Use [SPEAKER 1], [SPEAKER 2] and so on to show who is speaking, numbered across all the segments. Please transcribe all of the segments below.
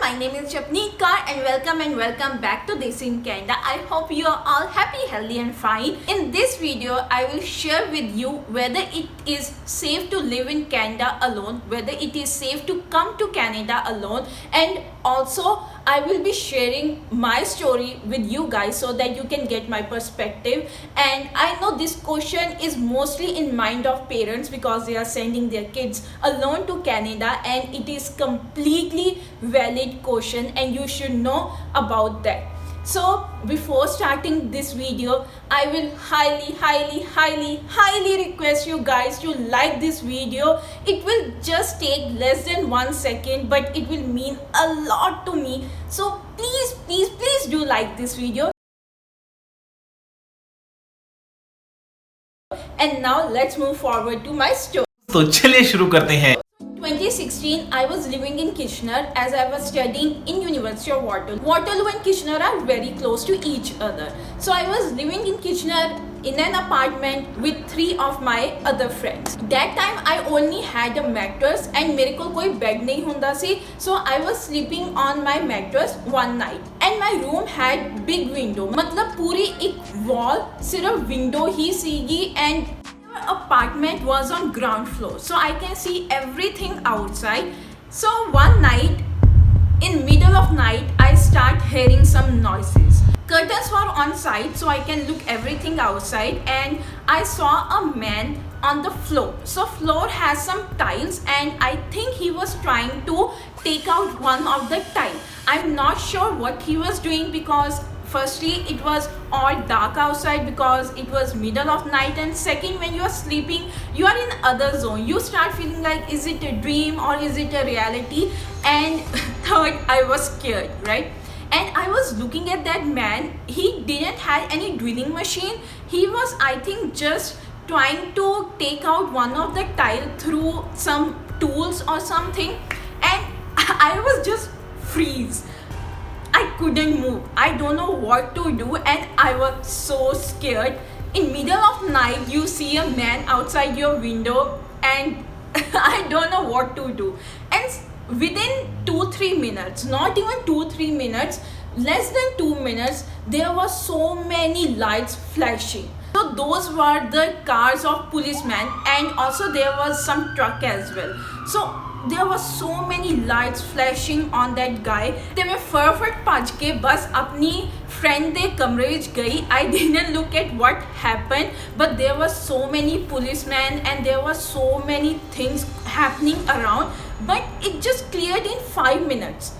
[SPEAKER 1] my name is Japneet Kaur and welcome back to Desi in Canada. I hope you are all happy, healthy and fine. In this video, I will share with you whether it is safe to live in Canada alone, whether it is safe to come to Canada alone, and also I will be sharing my story with you guys so that you can get my perspective. And I know this question is mostly in mind of parents because they are sending their kids alone to Canada, and it is completely valid question and you should know about that. So before starting this video, I will highly request you guys to like this video. It will just take less than 1 second, but it will mean a lot to me. So please do like this video. And now let's move forward to my story.
[SPEAKER 2] तो चलिए शुरू करते हैं।
[SPEAKER 1] 2016, I was living in Kitchener as I was studying in University of Waterloo. Waterloo and Kitchener are very close to each other. So I was living in Kitchener in an apartment with 3 of my other friends. That time I only had a mattress and मेरे को कोई bed नहीं ਹੁੰਦਾ सी. So I was sleeping on my mattress one night. And my room had big window. मतलब पूरी एक wall सिर्फ window he सीगी, and apartment was on ground floor, so I can see everything outside. So one night, in middle of night, I start hearing some noises. Curtains were on side, so I can look everything outside, and I saw a man on the floor. So floor has some tiles, and I think he was trying to take out one of the tile. I'm not sure what he was doing because firstly it was all dark outside because it was middle of night, and second, when you are sleeping you are in other zone, you start feeling like is it a dream or is it a reality, and third, I was scared, right? And I was looking at that man. He didn't have any drilling machine. He was, I think, just trying to take out one of the tile through some tools or something, and I was just freeze. I couldn't move. I don't know what to do, and I was so scared. In middle of night, you see a man outside your window, and I don't know what to do. And within 2-3 minutes, not even 2-3 minutes, less than 2 minutes, there were so many lights flashing. So those were the cars of policemen, and also there was some truck as well. So there were so many lights flashing on that guy. ते मैं फटाफट भज के बस अपनी friend दे कमरे विच गई. I didn't look at what happened, but there were so many policemen and there were so many things happening around. But it just cleared in 5 minutes.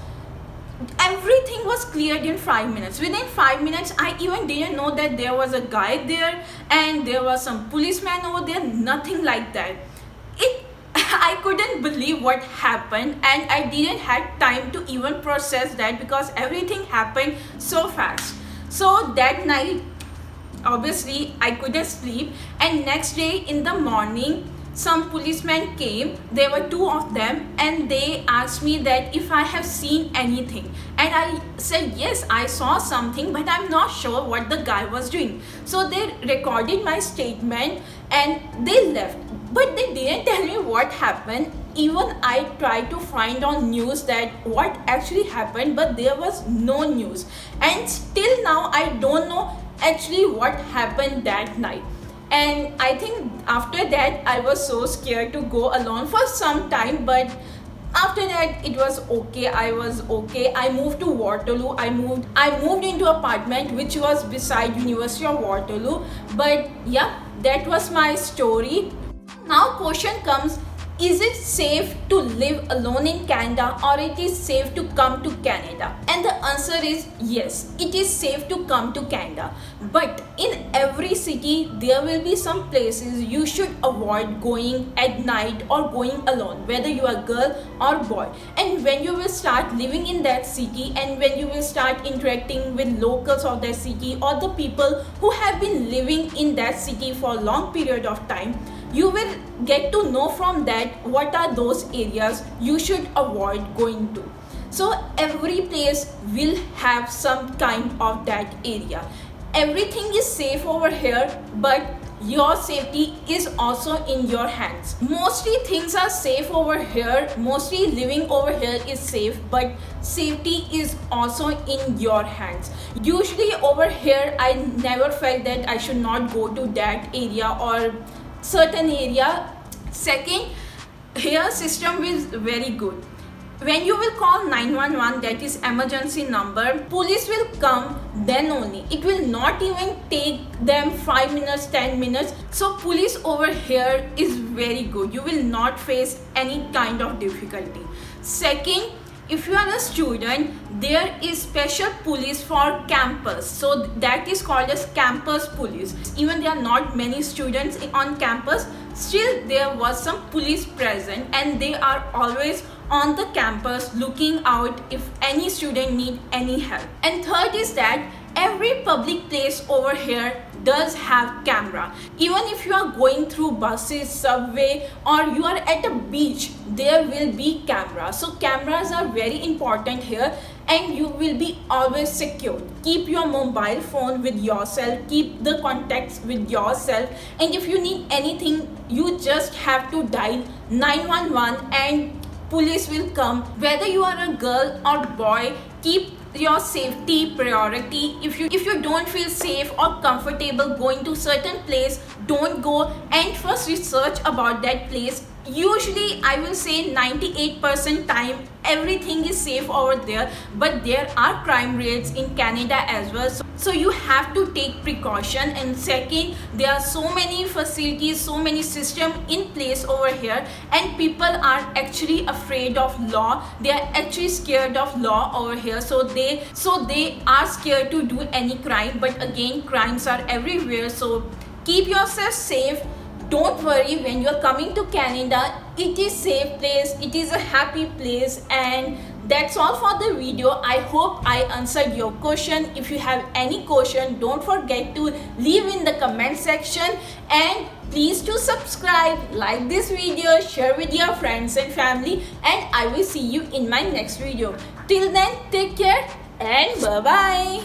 [SPEAKER 1] Everything was cleared in 5 minutes. Within 5 minutes, I even didn't know that there was a guy there and there was some policeman over there. Nothing like that. I couldn't believe what happened, and I didn't have time to even process that because everything happened so fast. So that night, obviously, I couldn't sleep, and next day in the morning, some policemen came. There were 2 of them, and they asked me that if I have seen anything, and I said yes, I saw something, but I'm not sure what the guy was doing. So they recorded my statement and they left, but they didn't tell me what happened. Even I tried to find on news that what actually happened, but there was no news, and still now I don't know actually what happened that night. And I think after that I was so scared to go alone for some time, but after that it was okay. I was okay. I moved to Waterloo. I moved into apartment which was beside University of Waterloo. But yeah, that was my story. Now question comes, is it safe to live alone in Canada, or it is safe to come to Canada? And the answer is yes, it is safe to come to Canada. But in every city, there will be some places you should avoid going at night or going alone, whether you are girl or boy. And when you will start living in that city, and when you will start interacting with locals of that city or the people who have been living in that city for a long period of time, you will get to know from that what are those areas you should avoid going to. So every place will have some kind of that area. Everything is safe over here, but your safety is also in your hands. Mostly things are safe over here, mostly living over here is safe, but safety is also in your hands. Usually over here I never felt that I should not go to that area or certain area. Second, here system is very good. When you will call 911, that is emergency number, police will come then only. It will not even take them 5 minutes, 10 minutes. So police over here is very good. You will not face any kind of difficulty. Second, if you are a student, there is special police for campus, so that is called as campus police. Even there are not many students on campus, still there was some police present, and they are always on the campus looking out if any student need any help. And third is that every public place over here does have camera. Even if you are going through buses, subway, or you are at a beach, there will be camera. So cameras are very important here, and you will be always secure. Keep your mobile phone with yourself, keep the contacts with yourself, and if you need anything, you just have to dial 911 and police will come. Whether you are a girl or boy, keep your safety priority. If you don't feel safe or comfortable going to certain place, don't go, and first research about that place. Usually I will say 98% time everything is safe over there, but there are crime rates in Canada as well, so you have to take precaution. And second, there are so many facilities, so many systems in place over here, and people are actually afraid of law. They are actually scared of law over here, so they are scared to do any crime. But again, crimes are everywhere, so keep yourself safe. Don't worry, when you're coming to Canada, it is safe place, it is a happy place. And that's all for the video. I hope I answered your question. If you have any question, don't forget to leave in the comment section, and please to subscribe, like this video, share with your friends and family, and I will see you in my next video. Till then, take care and bye bye.